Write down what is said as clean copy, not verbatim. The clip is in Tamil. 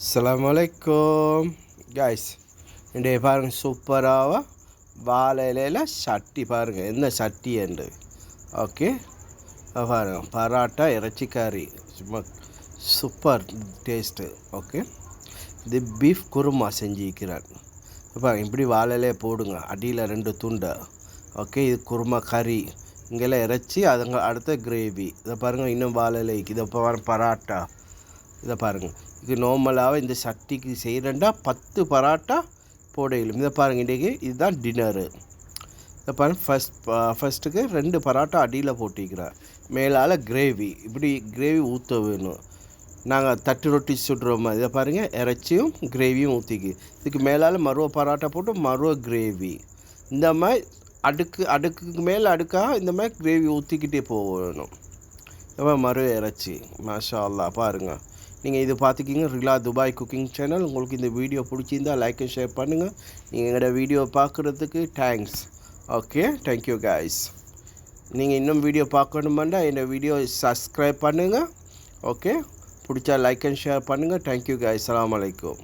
அஸ்ஸலாமுஅலைக்கும் கைஸ். இன்றைய பாருங்கள் சூப்பராக வாழை இலையில் சட்டி பாருங்கள் என்ன சட்டி என்று. ஓகே பாருங்கள் பராட்டா இறைச்சிக்காரி சும்மா சூப்பர் டேஸ்ட்டு. ஓகே இது பீஃப் குருமா செஞ்சுக்கிறான் பாருங்கள். இப்படி வாழை இலையை போடுங்க, அடியில் 2 துண்டை. ஓகே இது குருமா கறி, இங்கெல்லாம் இறைச்சி, அதுங்க அடுத்த கிரேவி. இதை பாருங்கள் இன்னும் வாழை இலைக்கு இதை பராட்டா. இதை பாருங்கள், இது நார்மலாக இந்த சட்டிக்கு செய்கிறேன்டா 10 பராட்டா போடையிலும். இதை பாருங்கள் இன்றைக்கி இதுதான் டின்னரு. இதை பாருங்கள் ஃபஸ்ட்டுக்கு 2 பராட்டா அடியில் போட்டிக்கிறேன், மேலால் கிரேவி. இப்படி கிரேவி ஊற்ற வேணும். நாங்கள் தட்டு ரொட்டி சுடுறோமா, இதை பாருங்கள் இறைச்சியும் கிரேவியும் ஊற்றிக்கு. இதுக்கு மேலால் மறுவ பராட்டா போட்டு மறுவ கிரேவி. இந்த மாதிரி அடுக்குக்கு மேலே அடுக்காக இந்த மாதிரி கிரேவி ஊற்றிக்கிட்டே போகணும். மறு இறைச்சி மாஷா அல்லாஹ். பாருங்கள் நீங்கள் இது பார்த்துக்கிங்க ரிலா துபாய் குக்கிங் சேனல். உங்களுக்கு இந்த வீடியோ பிடிச்சிருந்தால் லைக் அண்ட் ஷேர் பண்ணுங்கள். நீங்கள் எங்களோட வீடியோ பார்க்குறதுக்கு தேங்க்ஸ். Okay thank you guys. நீங்கள் இன்னும் வீடியோ பார்க்கணுமெண்டா இந்த வீடியோ சப்ஸ்கிரைப் பண்ணுங்கள். ஓகே பிடிச்சா லைக் அண்ட் ஷேர் பண்ணுங்கள். Thank you guys. அஸ்ஸலாமு அலைக்கும்.